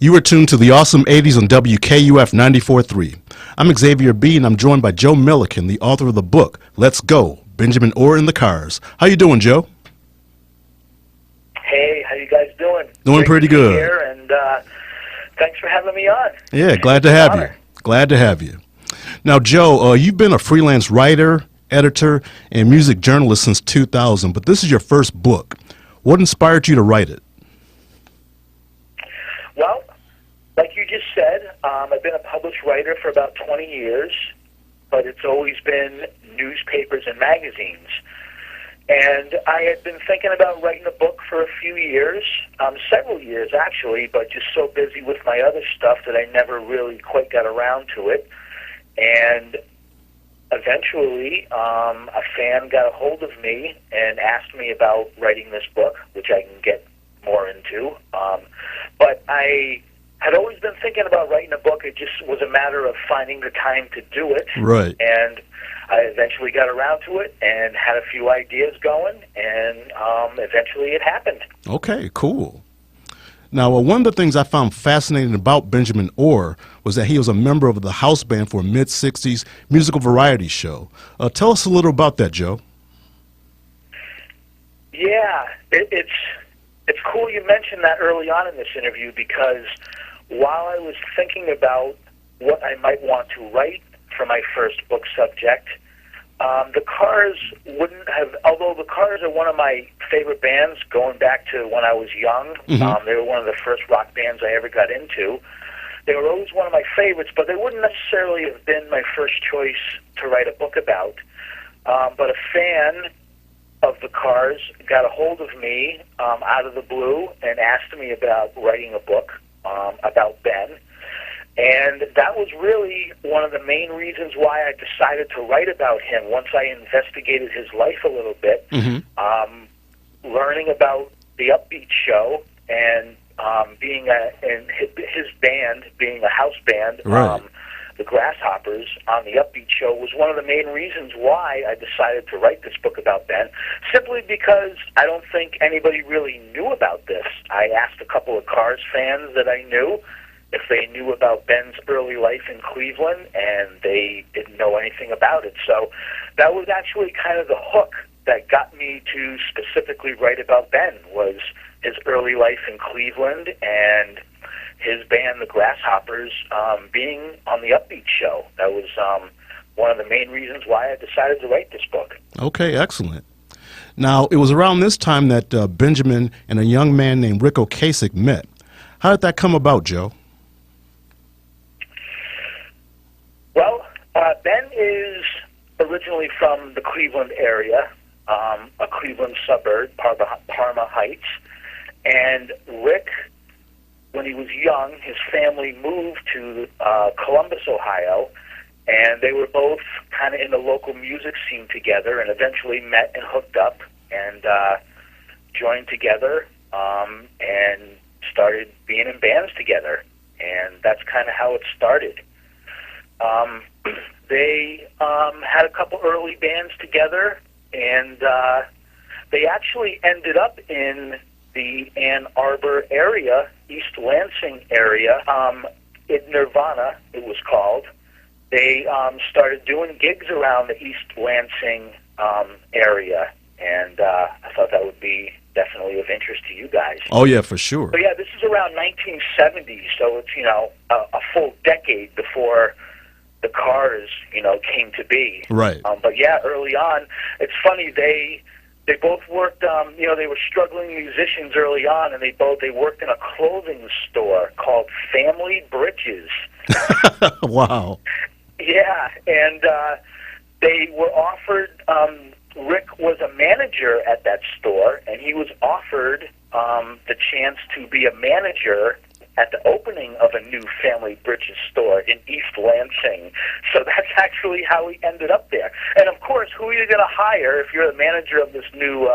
You are tuned to the awesome 80s on WKUF 94.3. I'm Xavier B, and I'm joined by Joe Milliken, the author of the book, Let's Go, Benjamin Orr in the Cars. How you doing, Joe? Hey, how you guys doing? Doing pretty good. Here, and thanks for having me on. Yeah, glad to have you. Glad to have you. Now, Joe, you've been a freelance writer, editor, and music journalist since 2000, but this is your first book. What inspired you to write it? Well, like you just said, I've been a published writer for about 20 years, but it's always been newspapers and magazines. And I had been thinking about writing a book for a few years, several years actually, but just so busy with my other stuff that I never really quite got around to it. And eventually, a fan got a hold of me and asked me about writing this book, which I can get more into. But I had always been thinking about writing a book. It just was a matter of finding the time to do it. Right. And I eventually got around to it and had a few ideas going, and eventually it happened. Okay, cool. Now, one of the things I found fascinating about Benjamin Orr was that he was a member of the house band for a mid-'60s musical variety show. Tell us a little about that, Joe. Yeah, it's cool you mentioned that early on in this interview, because while I was thinking about what I might want to write for my first book subject, the Cars wouldn't have, although the Cars are one of my favorite bands going back to when I was young. Mm-hmm. They were one of the first rock bands I ever got into. They were always one of my favorites, but they wouldn't necessarily have been my first choice to write a book about. But a fan of the Cars got a hold of me out of the blue and asked me about writing a book about Ben. And that was really one of the main reasons why I decided to write about him once I investigated his life a little bit, learning about the Upbeat show and being and his band being a house band. Right. The Grasshoppers on the Upbeat show was one of the main reasons why I decided to write this book about Ben, simply because I don't think anybody really knew about this. I asked a couple of Cars fans that I knew if they knew about Ben's early life in Cleveland, and they didn't know anything about it. So that was actually kind of the hook that got me to specifically write about Ben, was his early life in Cleveland and his band, the Grasshoppers, being on the Upbeat show. That was one of the main reasons why I decided to write this book. Okay, excellent. Now, it was around this time that Benjamin and a young man named Rick Ocasek met. How did that come about, Joe? Well, Ben is originally from the Cleveland area, a Cleveland suburb, Parma Heights, and Rick, when he was young, his family moved to Columbus, Ohio, and they were both kind of in the local music scene together, and eventually met and hooked up and joined together and started being in bands together, and that's kind of how it started. They had a couple early bands together, and they actually ended up in the Ann Arbor area, East Lansing area, in Nirvana, it was called. They started doing gigs around the East Lansing area, and I thought that would be definitely of interest to you guys. Oh, yeah, for sure. But yeah, this is around 1970, so it's, a full decade before the Cars, came to be. Right. But yeah, early on, it's funny, they both worked, they were struggling musicians early on, and they worked in a clothing store called Family Britches. Wow. Yeah, and they were offered, Rick was a manager at that store, and he was offered the chance to be a manager at the opening of a new Family Britches store in East Lansing. So that's actually how he ended up there. And of course, who are you going to hire if you're the manager of this new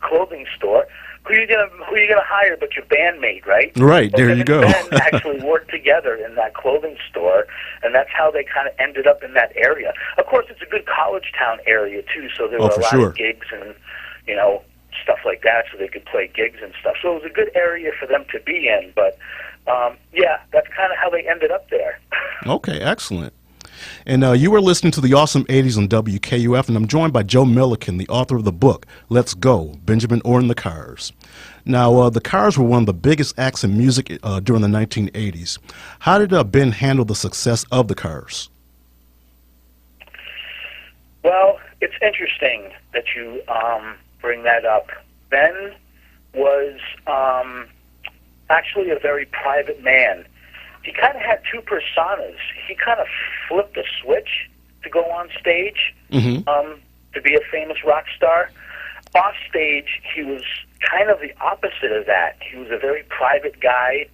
clothing store? Who are you going to hire but your bandmate, right? Right, there you go. Ben actually worked together in that clothing store, and that's how they kind of ended up in that area. Of course, it's a good college town area too, so there were a lot of gigs and stuff like that, so they could play gigs and stuff. So it was a good area for them to be in, but Yeah, that's kind of how they ended up there. Okay, excellent. And you were listening to the Awesome 80s on WKUF, and I'm joined by Joe Milliken, the author of the book, Let's Go, Benjamin Orr and the Cars. Now, the Cars were one of the biggest acts in music during the 1980s. How did Ben handle the success of the Cars? Well, it's interesting that you bring that up. Ben was actually a very private man. He kind of had two personas. He kind of flipped a switch to go on stage, to be a famous rock star. Off stage, he was kind of the opposite of that. He was a very private guy,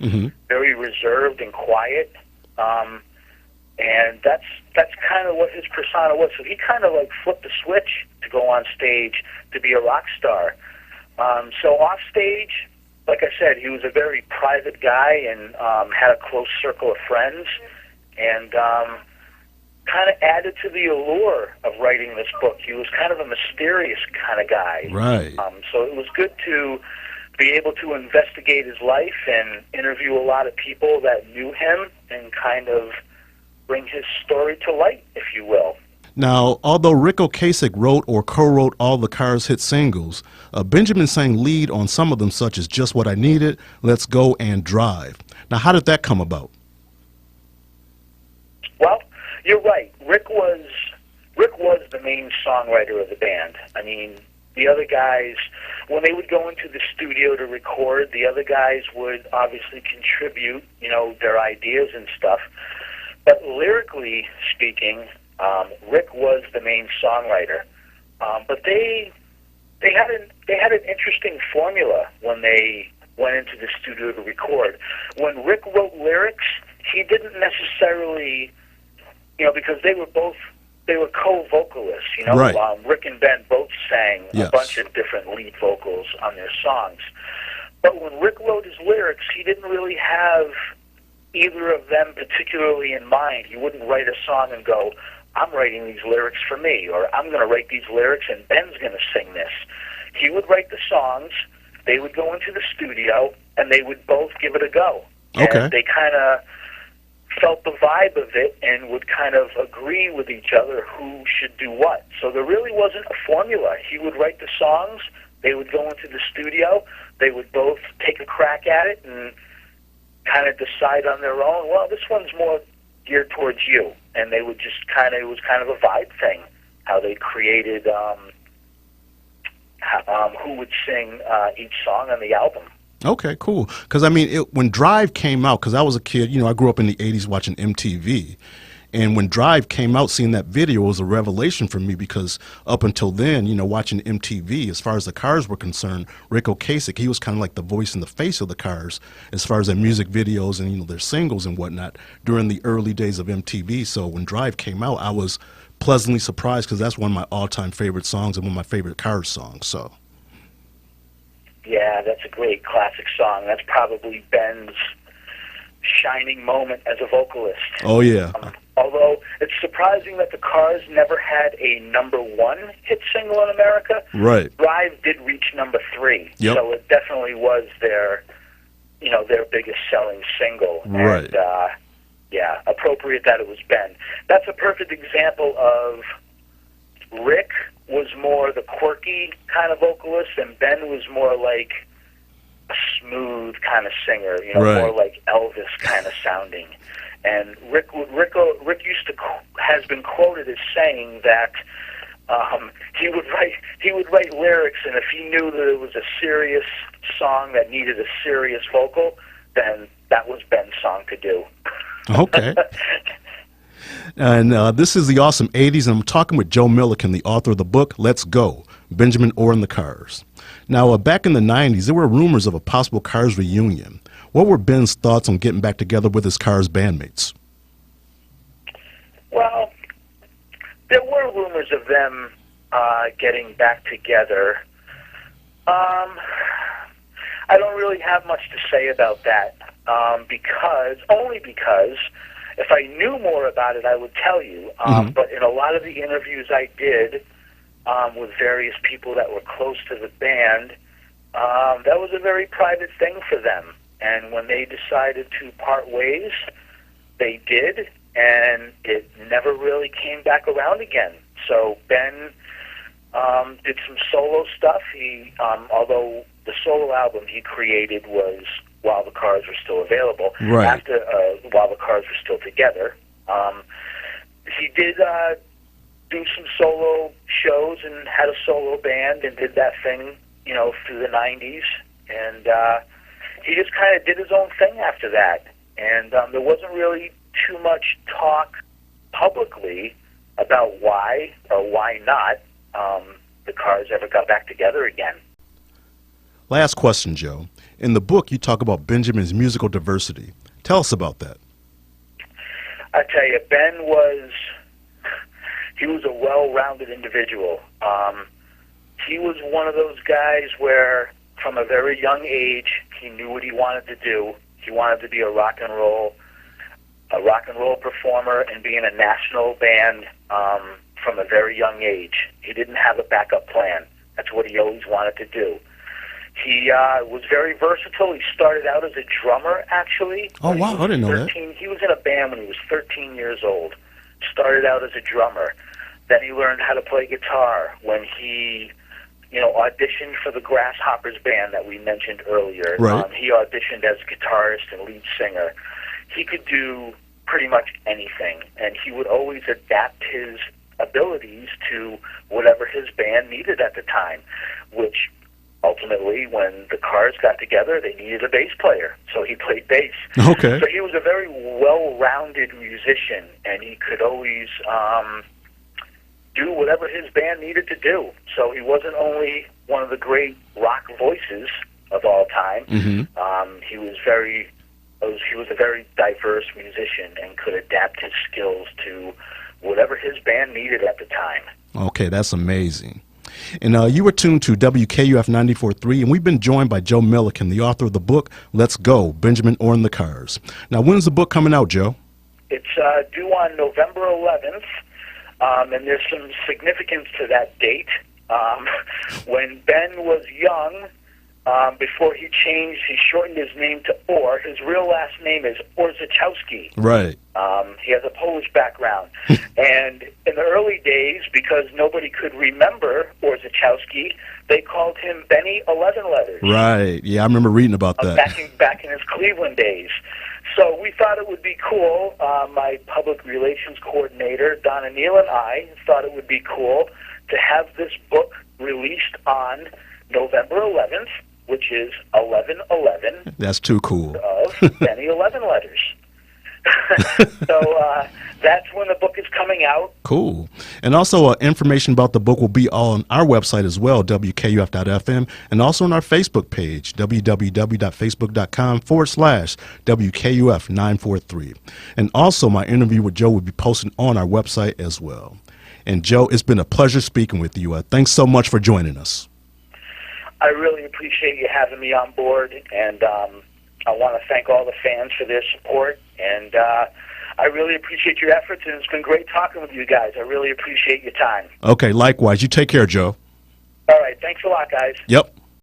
very reserved and quiet, and that's kind of what his persona was. So he kind of like flipped the switch to go on stage to be a rock star. So off stage, like I said, he was a very private guy and had a close circle of friends, and kind of added to the allure of writing this book. He was kind of a mysterious kind of guy. Right. So it was good to be able to investigate his life and interview a lot of people that knew him and kind of bring his story to light, if you will. Now, although Rick Ocasek wrote or co-wrote all the Cars' hit singles, Benjamin sang lead on some of them, such as Just What I Needed, Let's Go, and Drive. Now, how did that come about? Well, you're right. Rick was the main songwriter of the band. I mean, the other guys, when they would go into the studio to record, the other guys would obviously contribute, their ideas and stuff. But lyrically speaking, Rick was the main songwriter, but they had an interesting formula when they went into the studio to record. When Rick wrote lyrics, he didn't necessarily, because they were co-vocalists. Right. Rick and Ben both sang Yes. a bunch of different lead vocals on their songs. But when Rick wrote his lyrics, he didn't really have either of them particularly in mind. He wouldn't write a song and go, I'm writing these lyrics for me, or I'm going to write these lyrics and Ben's going to sing this. He would write the songs, they would go into the studio, and they would both give it a go. Okay. And they kind of felt the vibe of it and would kind of agree with each other who should do what. So there really wasn't a formula. He would write the songs, they would go into the studio, they would both take a crack at it and kind of decide on their own, well, this one's more geared towards you. And they would just it was kind of a vibe thing, how they created who would sing each song on the album. Okay, cool. Because, I mean, when Drive came out, because I was a kid, I grew up in the 80s watching MTV. And when Drive came out, seeing that video was a revelation for me because up until then, watching MTV, as far as the Cars were concerned, Rick Ocasek, he was kind of like the voice and the face of the Cars as far as their music videos and, their singles and whatnot during the early days of MTV. So when Drive came out, I was pleasantly surprised because that's one of my all-time favorite songs and one of my favorite Cars songs. So. Yeah, that's a great classic song. That's probably Ben's shining moment as a vocalist. Oh, yeah. Although it's surprising that the Cars never had a #1 hit single in America. Right. Drive did reach #3. Yep. So it definitely was their biggest selling single. Right. And, yeah, appropriate that it was Ben. That's a perfect example of Rick was more the quirky kind of vocalist, and Ben was more like a smooth kind of singer, Right. more like Elvis kind of sounding. And Rick has been quoted as saying that he would write lyrics, and if he knew that it was a serious song that needed a serious vocal, then that was Ben's song to do. Okay. And this is the Awesome 80s, and I'm talking with Joe Milliken, the author of the book, Let's Go, Benjamin Orr and the Cars. Now, back in the 90s, there were rumors of a possible Cars reunion. What were Ben's thoughts on getting back together with his Cars bandmates? Well, there were rumors of them getting back together. I don't really have much to say about that, because if I knew more about it, I would tell you. But in a lot of the interviews I did with various people that were close to the band, that was a very private thing for them. and when they decided to part ways, they did, and it never really came back around again. So Ben did some solo stuff. He, although the solo album he created was while the Cars were still available, right. after while the Cars were still together. He did do some solo shows and had a solo band and did that thing, through the 90s. And he just kind of did his own thing after that. And there wasn't really too much talk publicly about why or why not the Cars ever got back together again. Last question, Joe. In the book, you talk about Benjamin's musical diversity. Tell us about that. I tell you, Ben was a well-rounded individual. He was one of those guys where, from a very young age, he knew what he wanted to do. He wanted to be a rock and roll performer and be in a national band from a very young age. He didn't have a backup plan. That's what he always wanted to do. He was very versatile. He started out as a drummer, actually. Oh, wow. I didn't know that. He was in a band when he was 13 years old. Started out as a drummer. Then he learned how to play guitar when he, auditioned for the Grasshoppers band that we mentioned earlier. Right. He auditioned as guitarist and lead singer. He could do pretty much anything, and he would always adapt his abilities to whatever his band needed at the time, which ultimately, when the Cars got together, they needed a bass player, so he played bass. Okay. So he was a very well-rounded musician, and he could always do whatever his band needed to do. So he wasn't only one of the great rock voices of all time. Mm-hmm. He was a very diverse musician and could adapt his skills to whatever his band needed at the time. Okay, that's amazing. And you were tuned to WKUF 94.3, and we've been joined by Joe Milliken, the author of the book, Let's Go, Benjamin Orr and the Cars. Now, when's the book coming out, Joe? It's due on November 11th, and there's some significance to that date. When Ben was young, before he shortened his name to Orr. His real last name is Orzechowski. Right. He has a Polish background. And in the early days, because nobody could remember Orzechowski, they called him Benny 11 Letters. Right. Yeah, I remember reading about that. Back in his Cleveland days. So we thought it would be cool. My public relations coordinator, Donna Neal, and I thought it would be cool to have this book released on November 11th, which is 11/11. That's too cool. Of Benny 11 Letters. So that's when the book is coming out. Cool. And also information about the book will be on our website as well, WKUF.FM, and also on our Facebook page, www.facebook.com/WKUF943. And also my interview with Joe will be posted on our website as well. And Joe, it's been a pleasure speaking with you. Thanks so much for joining us. I really appreciate you having me on board, and I want to thank all the fans for their support, and I really appreciate your efforts, and it's been great talking with you guys. I really appreciate your time. Okay, likewise. You take care, Joe. All right, thanks a lot, guys. Yep.